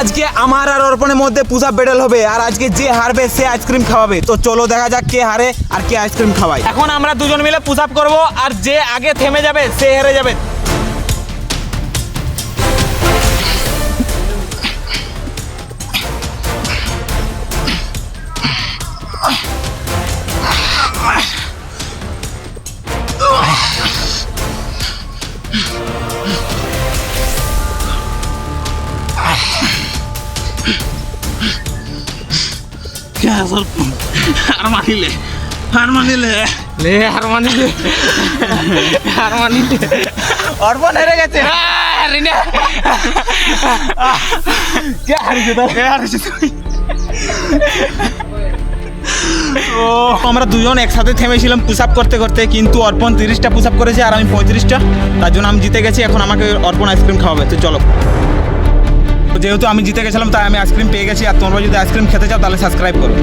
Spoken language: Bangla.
আজকে আমার আর অর্পণের মধ্যে পুশ আপ ব্যাটল হবে, আর আজকে যে হারবে সে আইসক্রিম খাওয়াবে। তো চলো দেখা যাক কে হারে আর কে আইসক্রিম খাওয়ায়। এখন আমরা দুজন মিলে পুশ আপ করবো, আর যে আগে থেমে যাবে সে হেরে যাবে। অর্পণ হেরে গেছে। আমরা দুজন একসাথে থেমেছিলাম পুশ আপ করতে করতে, কিন্তু অর্পণ 30টা পুশ আপ করেছে আর আমি 35টা, তার জন্য আমি জিতে গেছি। এখন আমাকে অর্পণ আইসক্রিম খাওয়াবে। তো চলো, যেহেতু আমি জিতে গেছিলাম তাই আমি আইসক্রিম পেয়ে গেছি। আর তোমরা যদি আইসক্রিম খেতে চাও তাহলে সাবস্ক্রাইব করো।